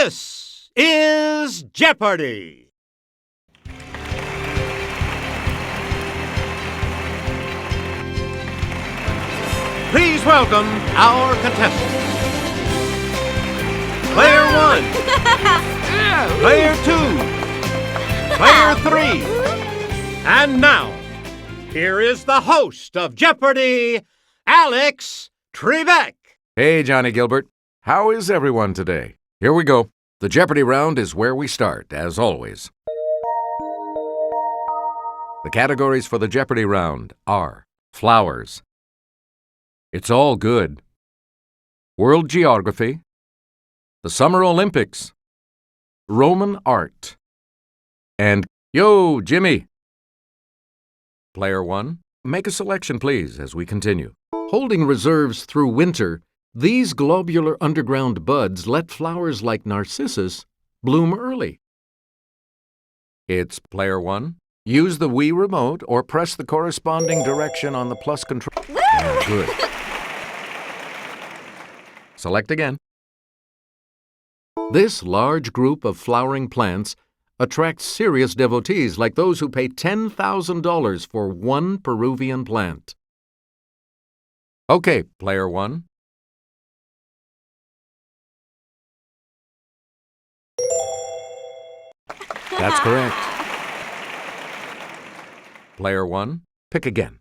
This is Jeopardy! Please welcome our contestants. Player 1, Player 2, Player 3, and now, here is the host of Jeopardy, Alex Trebek. Hey, Johnny Gilbert. How is everyone today? Here we go. The Jeopardy round is where we start, as always. The categories for the Jeopardy round are flowers. It's all good. World geography. The Summer Olympics. Roman art. And yo, Jimmy! Player 1, make a selection, please, as we continue. Holding reserves through winter, these globular underground buds let flowers like narcissus bloom early. It's Player 1. Use the Wii remote or press the corresponding direction on the plus control. Yeah, good. Select again. This large group of flowering plants attracts serious devotees like those who pay $10,000 for one Peruvian plant. Okay, Player 1. That's correct. Player 1, pick again.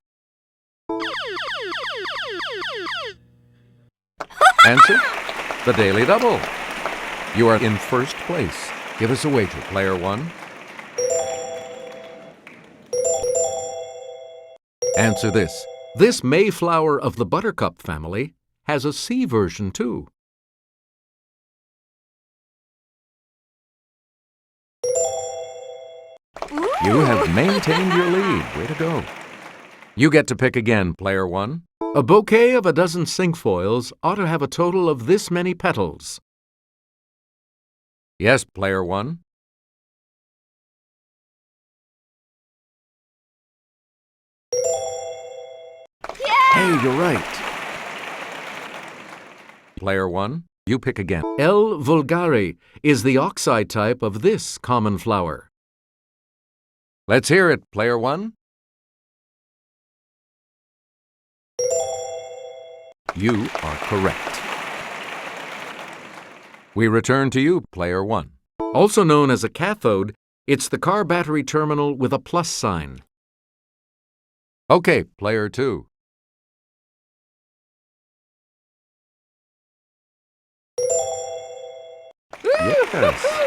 Answer, the Daily Double. You are in first place. Give us a wager, Player 1. Answer this. This Mayflower of the buttercup family has a C version too. You have maintained your lead. Way to go. You get to pick again, Player 1. A bouquet of a dozen cinquefoils ought to have a total of this many petals. Yes, Player 1. Yeah! Hey, you're right. Player 1, you pick again. L. vulgare is the oxide type of this common flower. Let's hear it, Player 1. You are correct. We return to you, Player 1. Also known as a cathode, it's the car battery terminal with a plus sign. Okay, Player 2. Yes.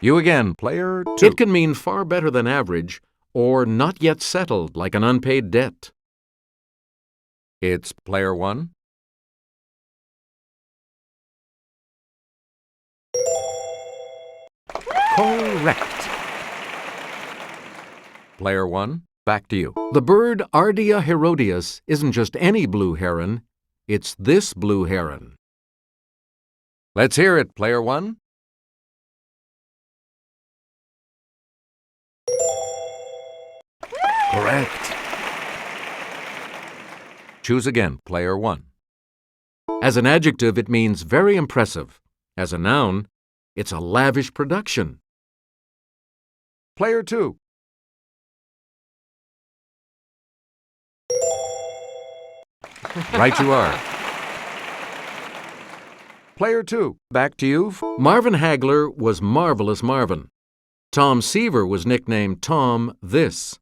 You again, Player 2. It can mean far better than average or not yet settled like an unpaid debt. It's Player 1. Correct. Player 1, back to you. The bird Ardea herodias isn't just any blue heron, it's this blue heron. Let's hear it, Player 1. Correct. Choose again, Player 1. As an adjective, it means very impressive. As a noun, it's a lavish production. Player 2. Right you are. Player 2, back to you. Marvin Hagler was Marvelous Marvin. Tom Seaver was nicknamed Tom This.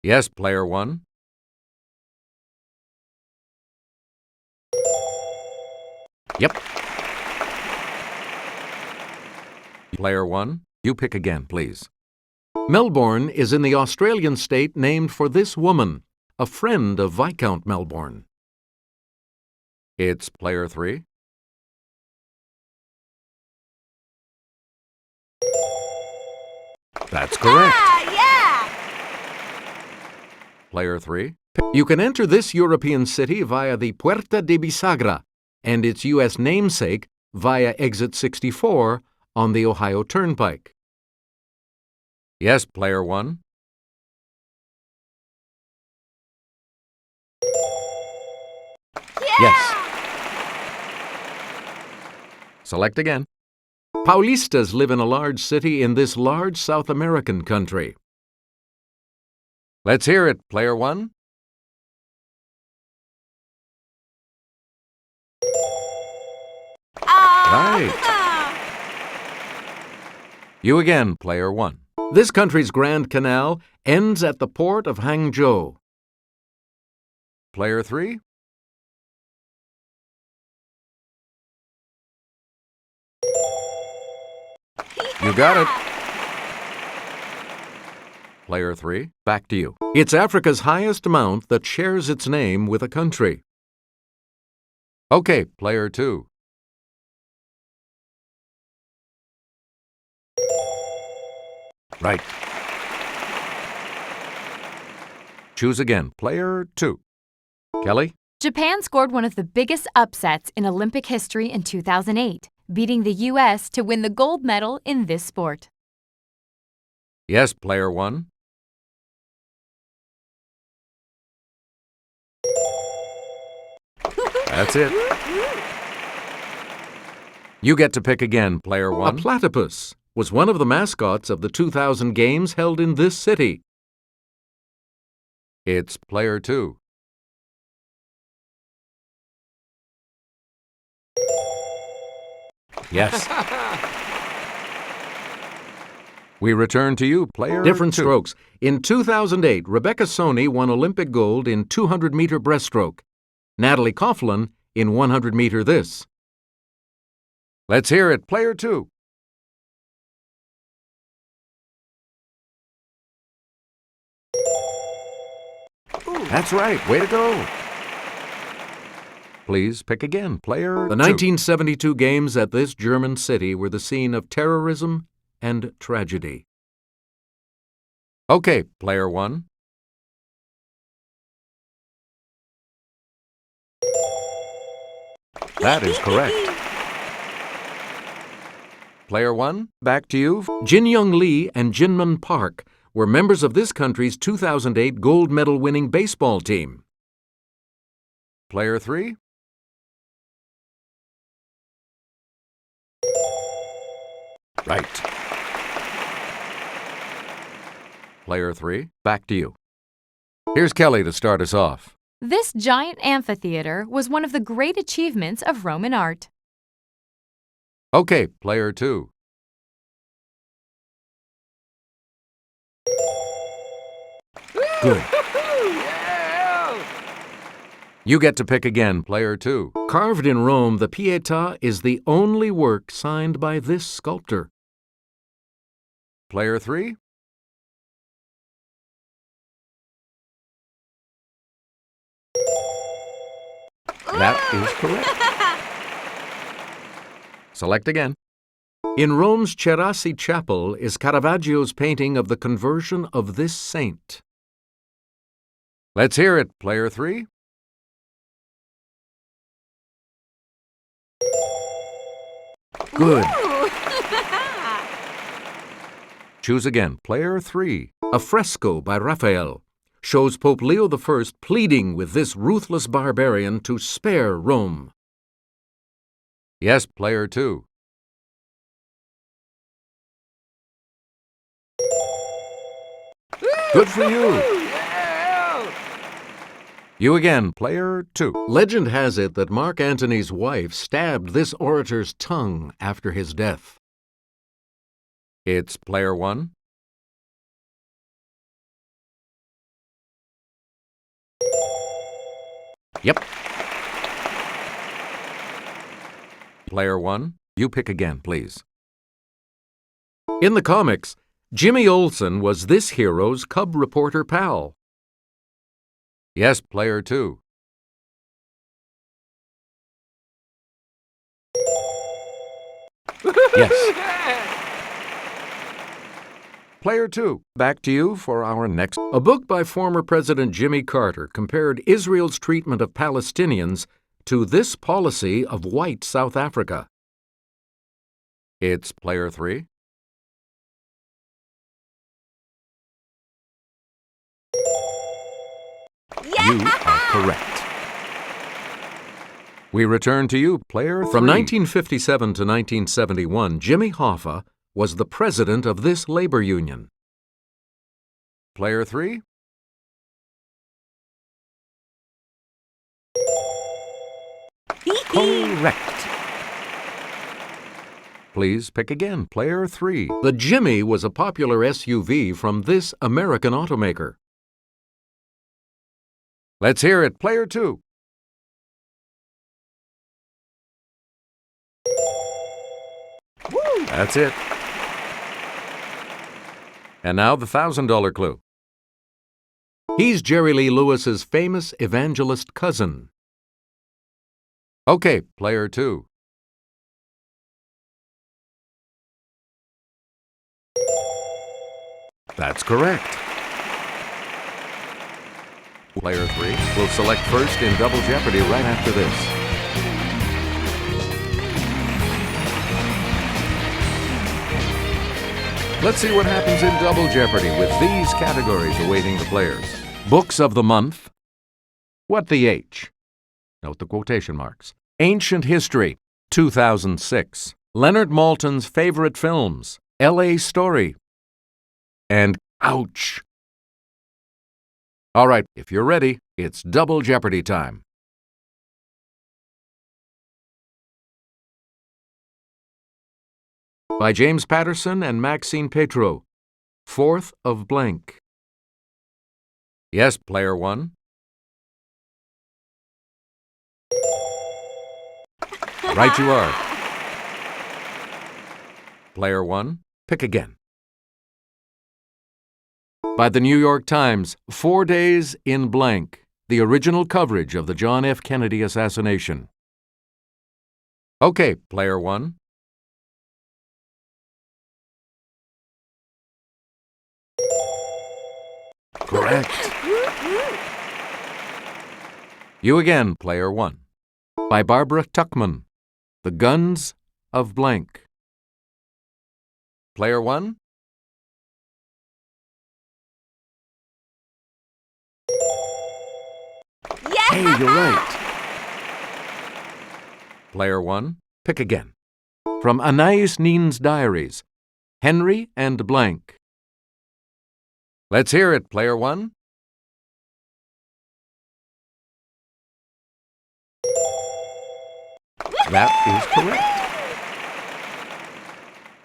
Yes, Player 1. Yep. Player 1, you pick again, please. Melbourne is in the Australian state named for this woman, a friend of Viscount Melbourne. It's Player 3. That's correct. Yeah! Player 3. You can enter this European city via the Puerta de Bisagra and its U.S. namesake via Exit 64 on the Ohio Turnpike. Yes, Player 1. Yeah! Yes. Select again. Paulistas live in a large city in this large South American country. Let's hear it, player one. Right. You again, player one. This country's Grand Canal ends at the port of Hangzhou. Player three. You got it. Player three, back to you. It's Africa's highest mount that shares its name with a country. Okay, player two. Right. Choose again, player two. Kelly? Japan scored one of the biggest upsets in Olympic history in 2008, beating the U.S. to win the gold medal in this sport. Yes, player one. That's it. You get to pick again, player one. A platypus was one of the mascots of the 2000 games held in this city. It's player two. Yes. We return to you, player Different two. strokes. In 2008, Rebecca Soni won Olympic gold in 200-meter breaststroke. Natalie Coughlin in 100-meter this. Let's hear it, player two. That's right. Way to go. Please pick again, player The two. 1972 games at this German city were the scene of terrorism and tragedy. Okay, player one. That is correct. Player one, back to you. Jin Young Lee and Jinmun Park were members of this country's 2008 gold medal winning baseball team. Player three. Right. Player three, back to you. Here's Kelly to start us off. This giant amphitheater was one of the great achievements of Roman art. Okay, player two. Good. You get to pick again, player two. Carved in Rome, the Pietà is the only work signed by this sculptor. Player three. That is correct. Select again. In Rome's Cerasi Chapel is Caravaggio's painting of the conversion of this saint. Let's hear it, player three. Good. Choose again, player three. A fresco by Raphael shows Pope Leo I pleading with this ruthless barbarian to spare Rome. Yes, player two. Good for you. You again, player two. Legend has it that Mark Antony's wife stabbed this orator's tongue after his death. It's player one. Yep. Player one, you pick again, please. In the comics, Jimmy Olsen was this hero's cub reporter pal. Yes, player two. Yes. Player two, back to you for our next. A book by former President Jimmy Carter compared Israel's treatment of Palestinians to this policy of white South Africa. It's player three. You are correct. We return to you, player 3. From 1957 to 1971, Jimmy Hoffa was the president of this labor union. Player 3. Correct. Please pick again, player 3. The Jimmy was a popular SUV from this American automaker. Let's hear it, player 2. That's it. And now the $1,000 clue. He's Jerry Lee Lewis's famous evangelist cousin. Okay, player 2. That's correct. Player 3 will select first in Double Jeopardy right after this. Let's see what happens in Double Jeopardy with these categories awaiting the players. Books of the month. What the H? Note the quotation marks. Ancient history, 2006. Leonard Maltin's favorite films, L.A. Story. And ouch! All right, if you're ready, it's Double Jeopardy time. By James Patterson and Maxine Petro. 4th of blank. Yes, player 1. Right you are. Player 1, pick again. By the New York Times, 4 days in blank, the original coverage of the John F. Kennedy assassination. Okay, player 1. Correct. You again, player 1. By Barbara Tuchman, The Guns of Blank. Player 1. Yeah! Hey, you're right. Player 1, pick again. From Anais Nin's diaries, Henry and Blank. Let's hear it, player 1. That is correct.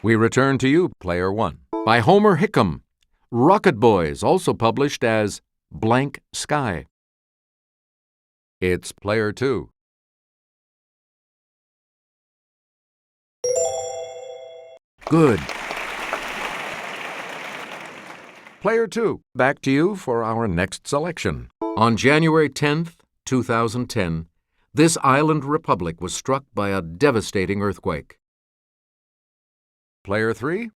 We return to you, player 1. By Homer Hickam, Rocket Boys, also published as Blank Sky. It's player 2. Good. Player 2, back to you for our next selection. On January 10th, 2010, this island republic was struck by a devastating earthquake. Player 3.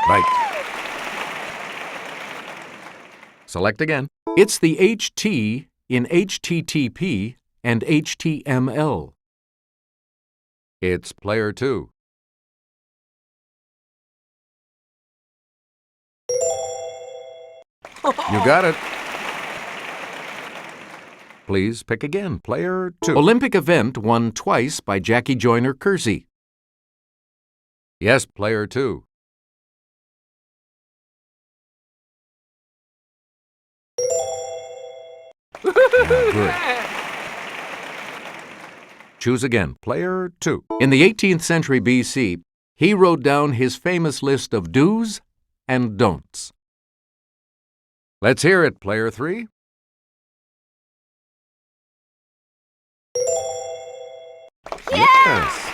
Right. Select again. It's the HT in HTTP and HTML. It's player 2. You got it. Please pick again, player 2. Olympic event won twice by Jackie Joyner Kersey. Yes, player 2. Good. Choose again, player 2. In the 18th century BC, he wrote down his famous list of do's and don'ts. Let's hear it, player 3. Yes.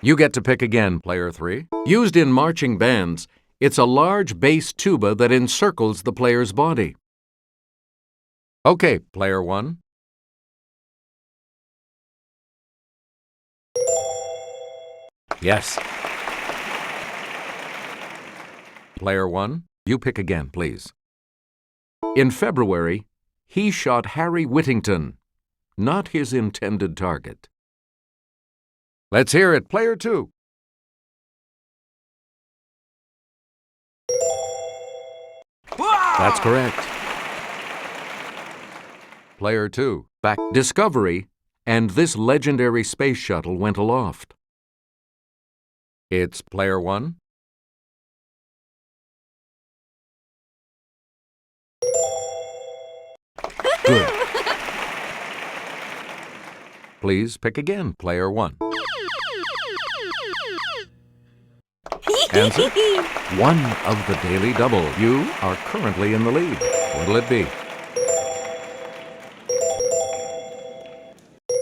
You get to pick again, player 3. Used in marching bands, it's a large bass tuba that encircles the player's body. Okay, player 1. Yes. Player 1, you pick again, please. In February, he shot Harry Whittington, not his intended target. Let's hear it, player 2. That's correct. Player 2. Back. Discovery and this legendary space shuttle went aloft. It's player 1. Good. Please pick again, player 1. Answer: 1 of the Daily Double. You are currently in the lead. What'll it be?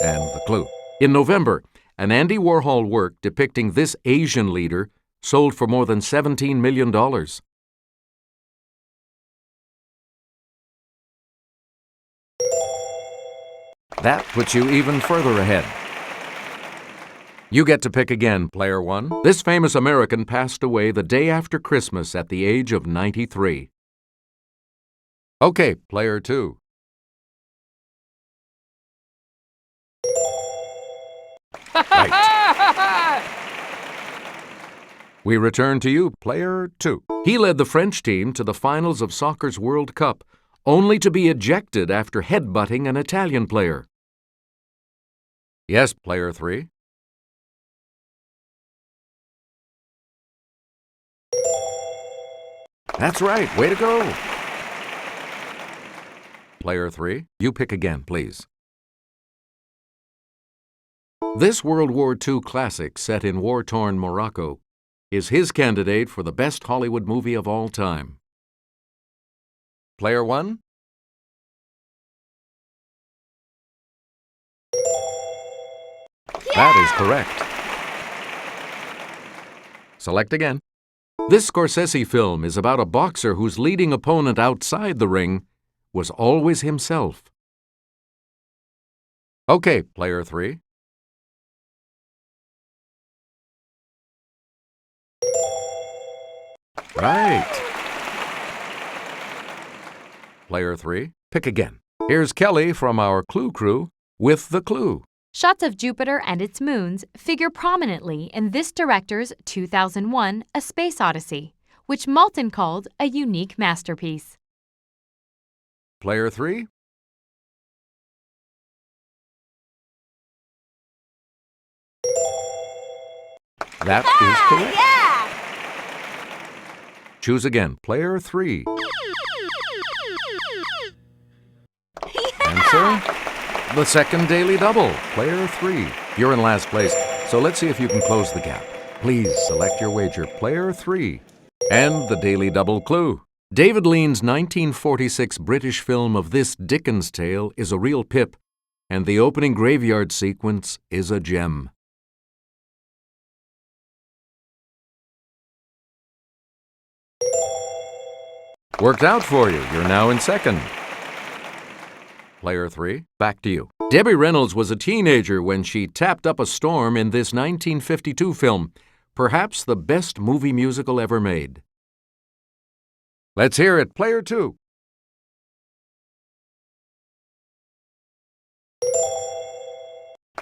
And the clue. In November, an Andy Warhol work depicting this Asian leader sold for more than $17 million. That puts you even further ahead. You get to pick again, player 1. This famous American passed away the day after Christmas at the age of 93. Okay, player 2. Right. We return to you, player 2. He led the French team to the finals of soccer's World Cup, only to be ejected after headbutting an Italian player. Yes, player 3. That's right. Way to go. Player 3, you pick again, please. This World War II classic set in war-torn Morocco is his candidate for the best Hollywood movie of all time. Player 1? That is correct. Select again. This Scorsese film is about a boxer whose leading opponent outside the ring was always himself. Okay, player 3. Right. Player 3, pick again. Here's Kelly from our Clue Crew with the clue. Shots of Jupiter and its moons figure prominently in this director's 2001 A Space Odyssey, which Maltin called a unique masterpiece. Player 3. That is correct. Choose again, player 3. Answer: the second Daily Double, player 3. You're in last place, so let's see if you can close the gap. Please select your wager, player 3. And the Daily Double clue. David Lean's 1946 British film of this Dickens tale is a real pip, and the opening graveyard sequence is a gem. Worked out for you. You're now in second. Player 3, back to you. Debbie Reynolds was a teenager when she tapped up a storm in this 1952 film, perhaps the best movie musical ever made. Let's hear it, player 2.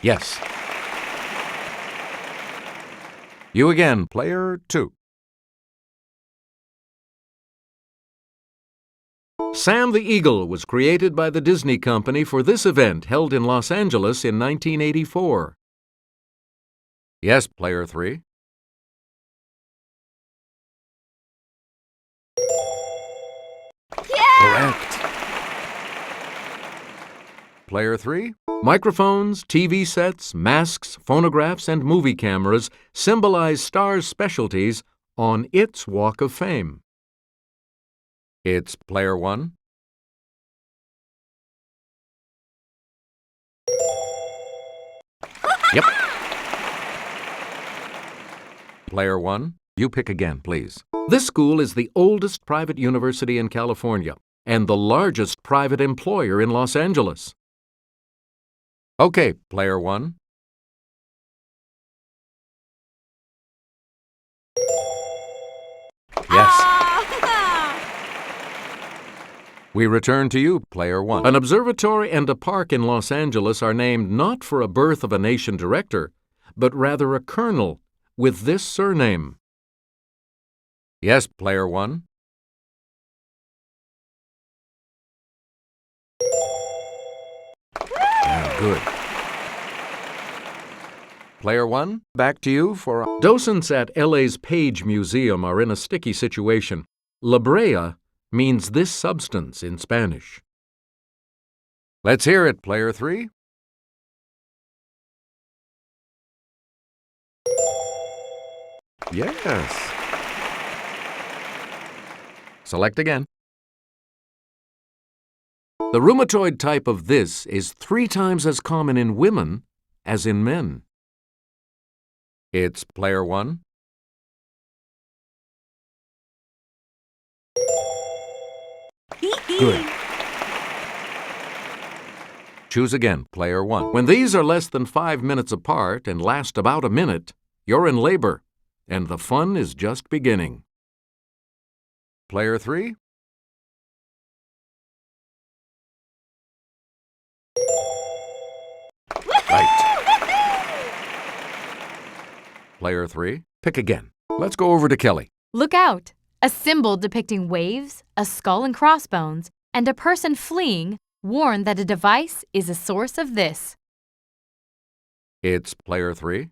Yes. You again, player 2. Sam the Eagle was created by the Disney Company for this event held in Los Angeles in 1984. Yes, player 3. Correct. Player 3. Microphones, TV sets, masks, phonographs, and movie cameras symbolize stars' specialties on its Walk of Fame. It's player 1. Yep. Player 1, you pick again, please. This school is the oldest private university in California and the largest private employer in Los Angeles. Okay, player 1. Yes. We return to you, player 1. An observatory and a park in Los Angeles are named not for a birth of a nation director, but rather a colonel with this surname. Yes, player 1. Good. Player 1, back to you for... Docents at LA's Page Museum are in a sticky situation. La brea means this substance in Spanish. Let's hear it, Player 3. Yes. Select again. The rheumatoid type of this is 3 times as common in women as in men. It's Player 1. Good. Choose again, Player 1. When these are less than 5 minutes apart and last about a minute, you're in labor, and the fun is just beginning. Player 3. Right. Player 3, pick again. Let's go over to Kelly. Look out! A symbol depicting waves, a skull and crossbones, and a person fleeing warn that a device is a source of this. It's Player 3.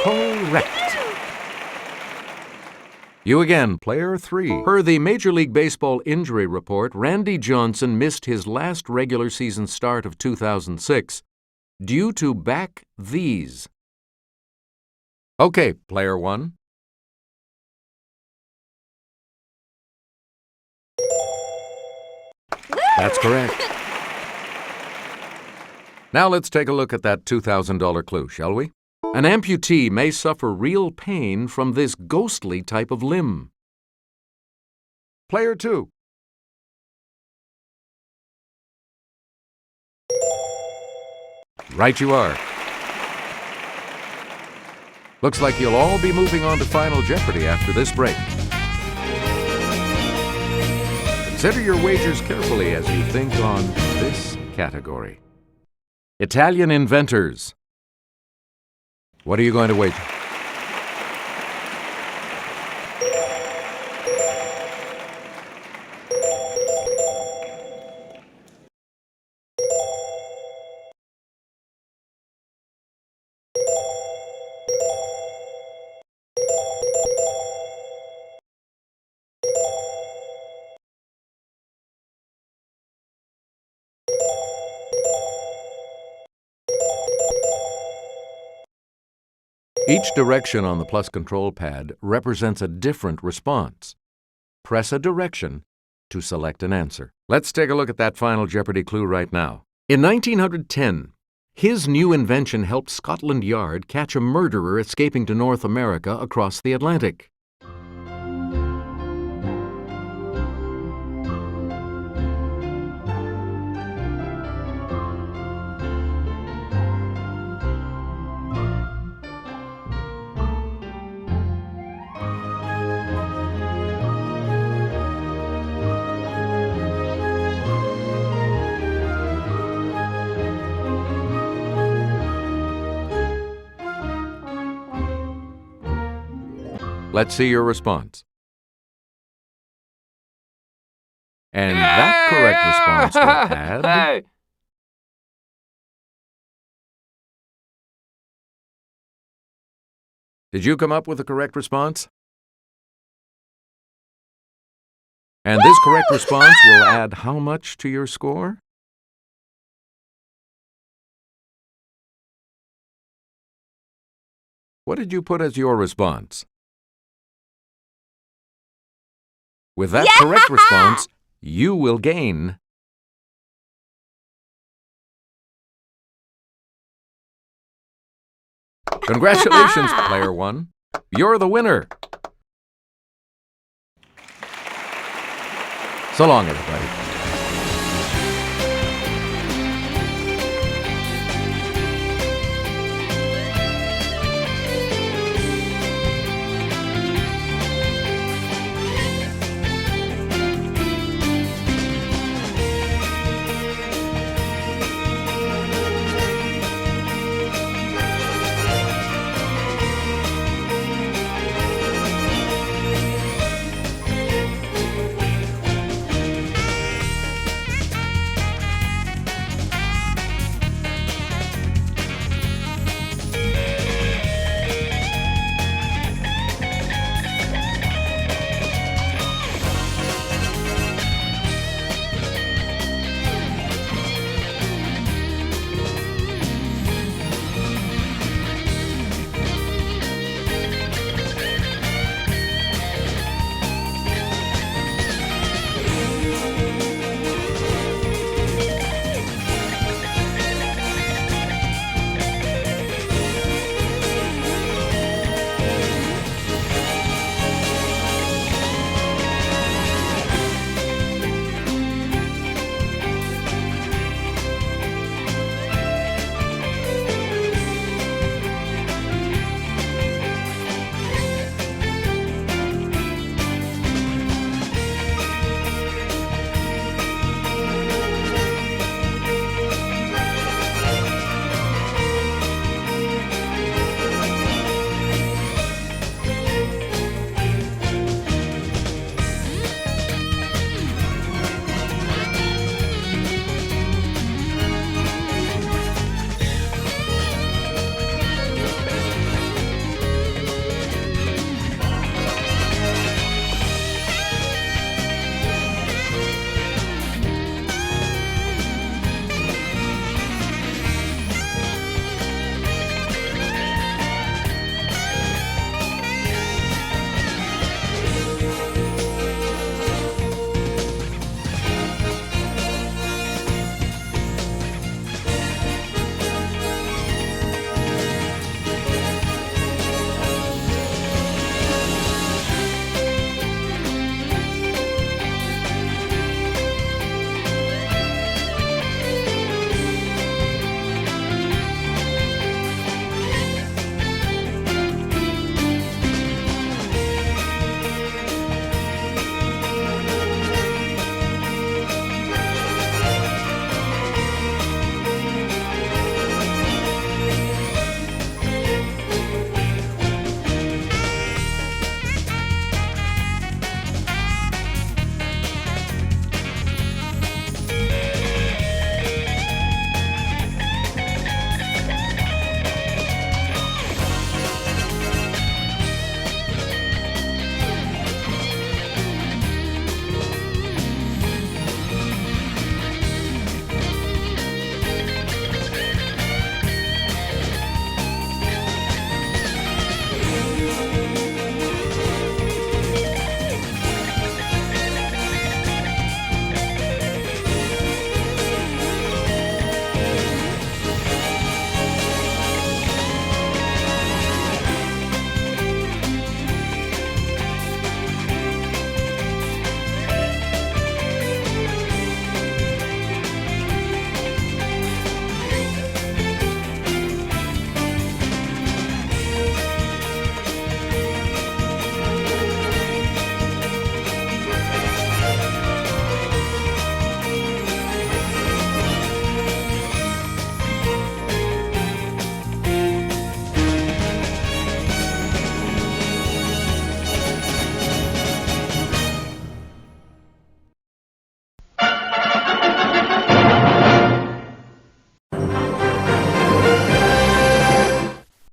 Correct. You again, Player 3. Per the Major League Baseball injury report, Randy Johnson missed his last regular season start of 2006 due to back these. Okay, Player 1. That's correct. Now let's take a look at that $2,000 clue, shall we? An amputee may suffer real pain from this ghostly type of limb. Player 2. Right you are. Looks like you'll all be moving on to Final Jeopardy after this break. Consider your wagers carefully as you think on this category. Italian inventors. What are you going to wager? Each direction on the plus control pad represents a different response. Press a direction to select an answer. Let's take a look at that Final Jeopardy clue right now. In 1910, his new invention helped Scotland Yard catch a murderer escaping to North America across the Atlantic. Let's see your response. And that correct response will add... Hey! Did you come up with the correct response? And this correct response will add how much to your score? What did you put as your response? With that correct response, you will gain Congratulations, Player 1. You're the winner. So long, everybody.